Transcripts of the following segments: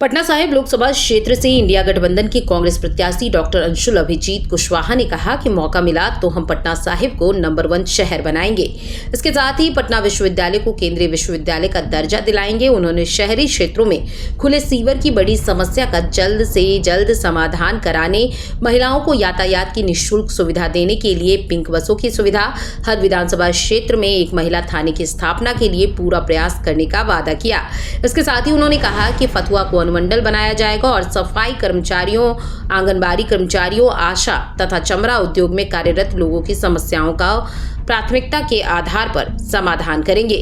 पटना साहिब लोकसभा क्षेत्र से इंडिया गठबंधन की कांग्रेस प्रत्याशी डॉक्टर अंशुल अभिजीत कुशवाहा ने कहा कि मौका मिला तो हम पटना साहिब को नंबर 1 शहर बनाएंगे। इसके साथ ही पटना विश्वविद्यालय को केंद्रीय विश्वविद्यालय का दर्जा दिलाएंगे। उन्होंने शहरी क्षेत्रों में खुले सीवर की बड़ी समस्या का जल्द से जल्द समाधान कराने, महिलाओं को यातायात की निःशुल्क सुविधा देने के लिए पिंक बसों की सुविधा, हर विधानसभा क्षेत्र में एक महिला थाने की स्थापना के लिए पूरा प्रयास करने का वादा किया। इसके साथ ही उन्होंने कहा कि फतुहा को अनुमंडल बनाया जाएगा और सफाई कर्मचारियों, आंगनबाड़ी कर्मचारियों, आशा तथा चमड़ा उद्योग में कार्यरत लोगों की समस्याओं का प्राथमिकता के आधार पर समाधान करेंगे।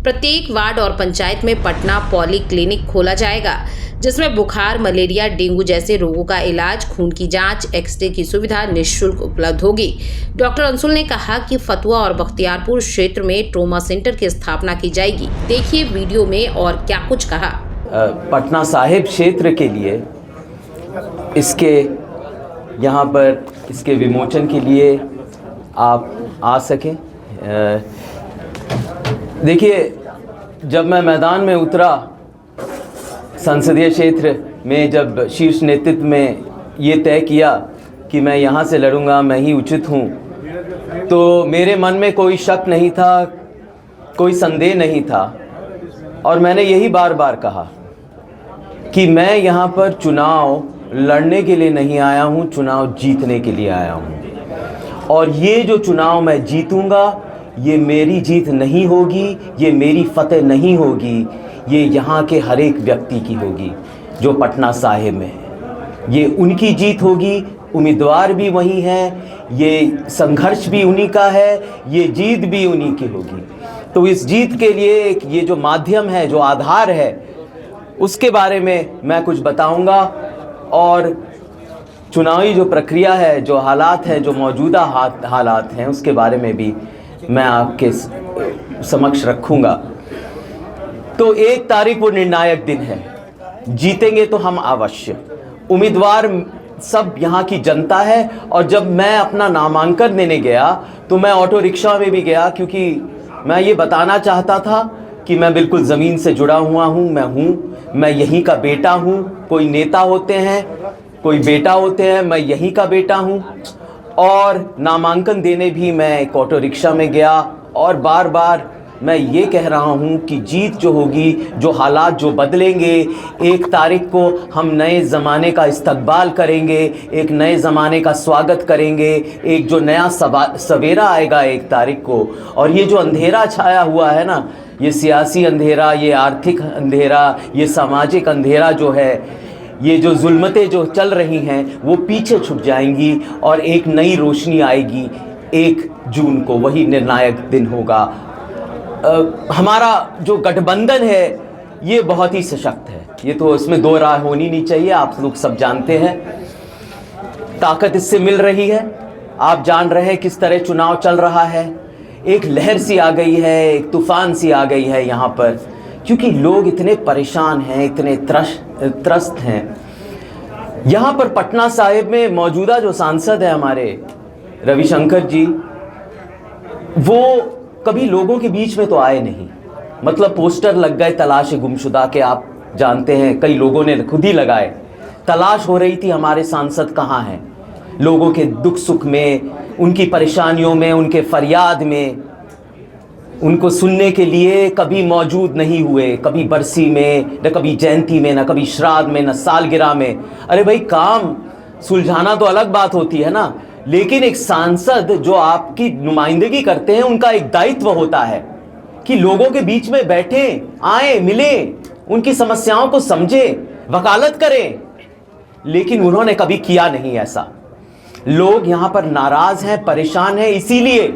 प्रत्येक वार्ड और पंचायत में पटना पॉली क्लिनिक खोला जाएगा, जिसमें बुखार, मलेरिया, डेंगू जैसे रोगों का इलाज, खून की जांच, एक्सरे की सुविधा निःशुल्क उपलब्ध होगी। डॉक्टर अंशुल ने कहा कि फतुहा और बख्तियारपुर क्षेत्र में ट्रोमा सेंटर की स्थापना की जाएगी। देखिए वीडियो में और क्या कुछ कहा। पटना साहिब क्षेत्र के लिए इसके यहाँ पर इसके विमोचन के लिए आप आ सकें। देखिए, जब मैं मैदान में उतरा संसदीय क्षेत्र में, जब शीर्ष नेतृत्व में ये तय किया कि मैं यहाँ से लड़ूंगा, मैं ही उचित हूँ, तो मेरे मन में कोई शक नहीं था, कोई संदेह नहीं था। और मैंने यही बार बार कहा कि मैं यहाँ पर चुनाव लड़ने के लिए नहीं आया हूँ, चुनाव जीतने के लिए आया हूँ। और ये जो चुनाव मैं जीतूँगा, ये मेरी जीत नहीं होगी, ये मेरी फतेह नहीं होगी, ये यहाँ के हर एक व्यक्ति की होगी जो पटना साहिब में है। ये उनकी जीत होगी, उम्मीदवार भी वही हैं, ये संघर्ष भी उन्हीं का है, ये जीत भी उन्हीं की होगी। तो इस जीत के लिए ये जो माध्यम है, जो आधार है, उसके बारे में मैं कुछ बताऊंगा। और चुनावी जो प्रक्रिया है, जो हालात हैं, जो मौजूदा हालात हैं, उसके बारे में भी मैं आपके समक्ष रखूंगा। तो 1 तारीख वो निर्णायक दिन है, जीतेंगे तो हम अवश्य। उम्मीदवार सब यहाँ की जनता है। और जब मैं अपना नामांकन देने गया तो मैं ऑटो रिक्शा में भी गया, क्योंकि मैं ये बताना चाहता था कि मैं बिल्कुल ज़मीन से जुड़ा हुआ हूँ, मैं यहीं का बेटा हूँ। कोई नेता होते हैं, कोई बेटा होते हैं, मैं यहीं का बेटा हूँ। और नामांकन देने भी मैं एक ऑटो रिक्शा में गया और बार बार मैं ये कह रहा हूँ कि जीत जो होगी, जो हालात जो बदलेंगे, 1 तारीख को हम नए ज़माने का इस्तकबाल करेंगे, एक नए ज़माने का स्वागत करेंगे, एक जो नया सवेरा आएगा 1 तारीख को। और ये जो अंधेरा छाया हुआ है ना, ये सियासी अंधेरा, ये आर्थिक अंधेरा, ये सामाजिक अंधेरा जो है, ये जो जुल्मतें जो चल रही हैं, वो पीछे छुट जाएंगी और एक नई रोशनी आएगी 1 जून को। वही निर्णायक दिन होगा। हमारा जो गठबंधन है ये बहुत ही सशक्त है, ये तो इसमें 2 राय होनी नहीं चाहिए। आप लोग सब जानते हैं, ताकत इससे मिल रही है। आप जान रहे हैं किस तरह चुनाव चल रहा है। एक लहर सी आ गई है, एक तूफान सी आ गई है यहाँ पर, क्योंकि लोग इतने परेशान हैं, इतने त्रस्त हैं। यहाँ पर पटना साहिब में मौजूदा जो सांसद है हमारे रविशंकर जी, वो कभी लोगों के बीच में तो आए नहीं। मतलब पोस्टर लग गए तलाश गुमशुदा के, आप जानते हैं, कई लोगों ने खुद ही लगाए। तलाश हो रही थी हमारे सांसद कहाँ हैं, लोगों के दुख सुख में, उनकी परेशानियों में, उनके फरियाद में, उनको सुनने के लिए कभी मौजूद नहीं हुए। कभी बरसी में, न कभी जयंती में, न कभी श्राद्ध में, न सालगिरह में। अरे भाई, काम सुलझाना तो अलग बात होती है ना, लेकिन एक सांसद जो आपकी नुमाइंदगी करते हैं, उनका एक दायित्व होता है कि लोगों के बीच में बैठे, आए, मिले, उनकी समस्याओं को समझे, वकालत करें। लेकिन उन्होंने कभी किया नहीं ऐसा। लोग यहाँ पर नाराज हैं, परेशान हैं, इसीलिए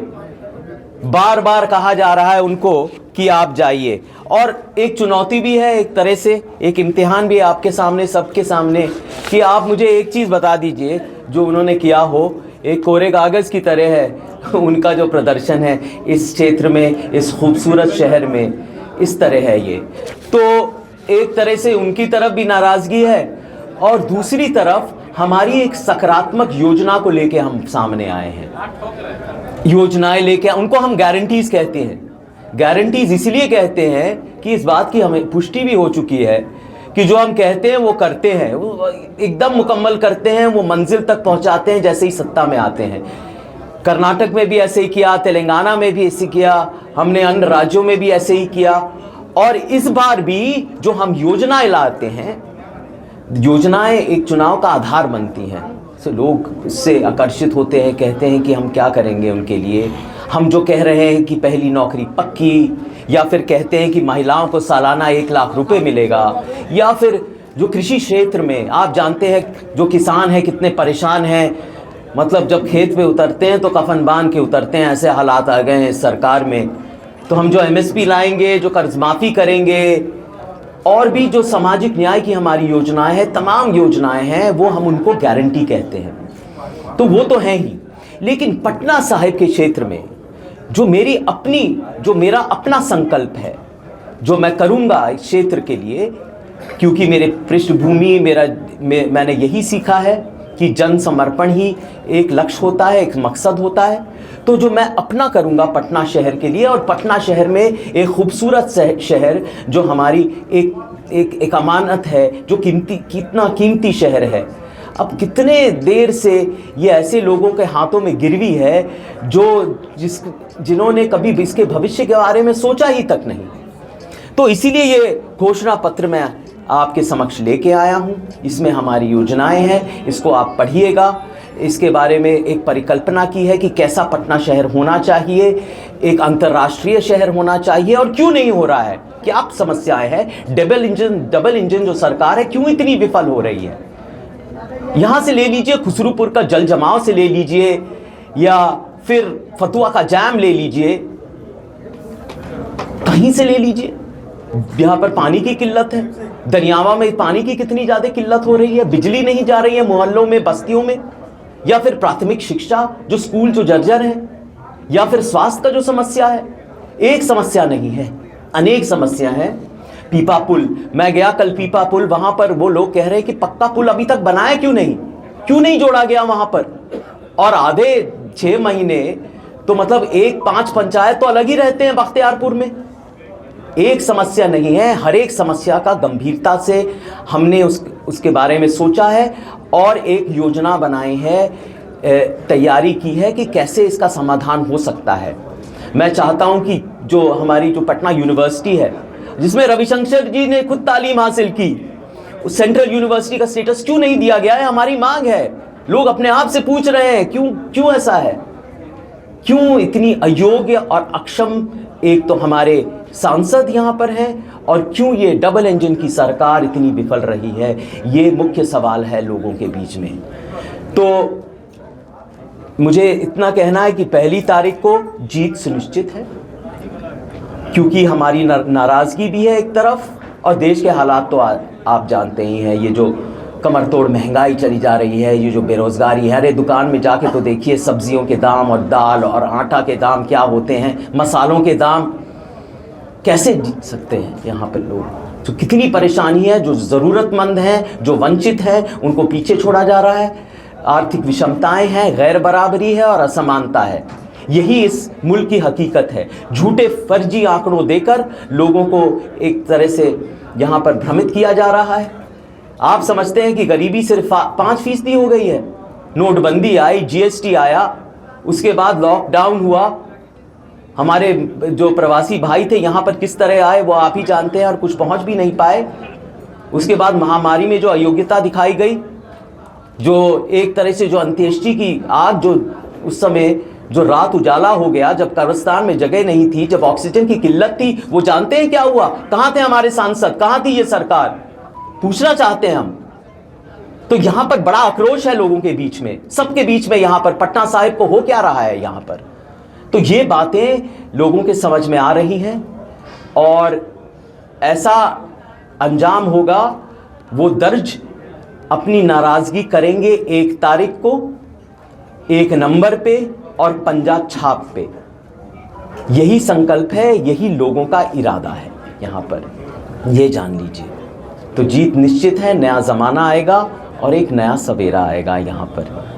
बार बार कहा जा रहा है उनको कि आप जाइए। और एक चुनौती भी है, एक तरह से एक इम्तिहान भी है आपके सामने, सबके सामने, कि आप मुझे एक चीज़ बता दीजिए जो उन्होंने किया हो। एक कोरे कागज़ की तरह है उनका जो प्रदर्शन है इस क्षेत्र में, इस खूबसूरत शहर में, इस तरह है ये। तो एक तरह से उनकी तरफ भी नाराज़गी है और दूसरी तरफ हमारी एक सकारात्मक योजना को लेके हम सामने आए हैं। योजनाएं लेके, उनको हम गारंटीज कहते हैं। गारंटीज इसलिए कहते हैं कि इस बात की हमें पुष्टि भी हो चुकी है कि जो हम कहते हैं वो करते हैं, वो एकदम मुकम्मल करते हैं, वो मंजिल तक पहुंचाते हैं जैसे ही सत्ता में आते हैं। कर्नाटक में भी ऐसे ही किया, तेलंगाना में भी ऐसे किया, हमने अन्य राज्यों में भी ऐसे ही किया। और इस बार भी जो हम योजनाएं लाते हैं, योजनाएं एक चुनाव का आधार बनती हैं, तो लोग इससे आकर्षित होते हैं, कहते हैं कि हम क्या करेंगे उनके लिए। हम जो कह रहे हैं कि पहली नौकरी पक्की, या फिर कहते हैं कि महिलाओं को सालाना 1 लाख रुपए मिलेगा, या फिर जो कृषि क्षेत्र में आप जानते हैं जो किसान हैं कितने परेशान हैं, मतलब जब खेत पे उतरते हैं तो कफन बांध के उतरते हैं, ऐसे हालात आ गए हैं इस सरकार में। तो हम जो MSP लाएंगे, जो कर्ज माफ़ी करेंगे, और भी जो सामाजिक न्याय की हमारी योजनाएं हैं, तमाम योजनाएं हैं, वो हम उनको गारंटी कहते हैं। तो वो तो हैं ही, लेकिन पटना साहिब के क्षेत्र में जो मेरा अपना संकल्प है, जो मैं करूंगा इस क्षेत्र के लिए, क्योंकि मेरे पृष्ठभूमि मैंने यही सीखा है कि जन समर्पण ही एक लक्ष्य होता है, एक मकसद होता है। तो जो मैं अपना करूंगा पटना शहर के लिए, और पटना शहर में एक खूबसूरत शहर जो हमारी एक अमानत है, जो कितना कीमती शहर है। अब कितने देर से ये ऐसे लोगों के हाथों में गिरवी है जिन्होंने कभी भी इसके भविष्य के बारे में सोचा ही तक नहीं। तो इसीलिए ये घोषणा पत्र मैं आपके समक्ष लेके आया हूँ। इसमें हमारी योजनाएं हैं, इसको आप पढ़िएगा। इसके बारे में एक परिकल्पना की है कि कैसा पटना शहर होना चाहिए, एक अंतर्राष्ट्रीय शहर होना चाहिए, और क्यों नहीं हो रहा है, क्या समस्याएं हैं। डबल इंजन जो सरकार है क्यों इतनी विफल हो रही है। यहां से ले लीजिए, खुसरूपुर का जल जमाव से ले लीजिए, या फिर फतुआ का जैम ले लीजिए, कहीं से ले लीजिए, यहां पर पानी की किल्लत है। दरियावा में पानी की कितनी ज्यादा किल्लत हो रही है, बिजली नहीं जा रही है मोहल्लों में, बस्तियों में, या फिर प्राथमिक शिक्षा जो स्कूल जो जर्जर है, या फिर स्वास्थ्य का जो समस्या है। एक समस्या नहीं है, अनेक समस्या है। पीपा पुल, मैं गया कल पीपा पुल, वहां पर वो लोग कह रहे हैं कि पक्का पुल अभी तक बनाया क्यों नहीं जोड़ा गया वहां पर। और आधे 6 महीने तो मतलब 5 पंचायत तो अलग ही रहते हैं बख्तियारपुर में। एक समस्या नहीं है, हर एक समस्या का गंभीरता से हमने उसके बारे में सोचा है और एक योजना बनाई है, तैयारी की है कि कैसे इसका समाधान हो सकता है। मैं चाहता हूं कि जो हमारी जो पटना यूनिवर्सिटी है, जिसमें रविशंकर जी ने खुद तालीम हासिल की, उस सेंट्रल यूनिवर्सिटी का स्टेटस क्यों नहीं दिया गया है, हमारी मांग है। लोग अपने आप से पूछ रहे हैं क्यों ऐसा है, क्यों इतनी अयोग्य और अक्षम एक तो हमारे सांसद यहाँ पर हैं, और क्यों ये डबल इंजन की सरकार इतनी विफल रही है। ये मुख्य सवाल है लोगों के बीच में। तो मुझे इतना कहना है कि 1 तारीख को जीत सुनिश्चित है, क्योंकि हमारी नाराजगी भी है एक तरफ, और देश के हालात तो आप जानते ही हैं। ये जो कमर तोड़ महंगाई चली जा रही है, ये जो बेरोजगारी है, अरे दुकान में जाके तो देखिए सब्जियों के दाम और दाल और आटा के दाम क्या होते हैं, मसालों के दाम। कैसे जीत सकते हैं यहाँ पर लोग। तो कितनी परेशानी है, जो ज़रूरतमंद हैं, जो वंचित हैं, उनको पीछे छोड़ा जा रहा है। आर्थिक विषमताएं हैं, गैर बराबरी है और असमानता है। यही इस मुल्क की हकीकत है। झूठे फर्जी आंकड़ों देकर लोगों को एक तरह से यहाँ पर भ्रमित किया जा रहा है। आप समझते हैं कि गरीबी सिर्फ 5% हो गई है। नोटबंदी आई, GST आया, उसके बाद लॉकडाउन हुआ। हमारे जो प्रवासी भाई थे यहाँ पर किस तरह आए वो आप ही जानते हैं, और कुछ पहुँच भी नहीं पाए। उसके बाद महामारी में जो अयोग्यता दिखाई गई, जो एक तरह से जो अंत्येष्टि की आग, जो उस समय जो रात उजाला हो गया, जब कब्रिस्तान में जगह नहीं थी, जब ऑक्सीजन की किल्लत थी, वो जानते हैं क्या हुआ। कहाँ थे हमारे सांसद, कहाँ थी ये सरकार, पूछना चाहते हैं हम। तो यहाँ पर बड़ा आक्रोश है लोगों के बीच में, सबके बीच में। यहाँ पर पटना साहिब को हो क्या रहा है यहाँ पर, तो ये बातें लोगों के समझ में आ रही हैं, और ऐसा अंजाम होगा, वो दर्ज अपनी नाराजगी करेंगे 1 तारीख को, 1 नंबर पे और पंजा छाप पे। यही संकल्प है, यही लोगों का इरादा है यहाँ पर, ये जान लीजिए। तो जीत निश्चित है, नया ज़माना आएगा और एक नया सवेरा आएगा यहाँ पर।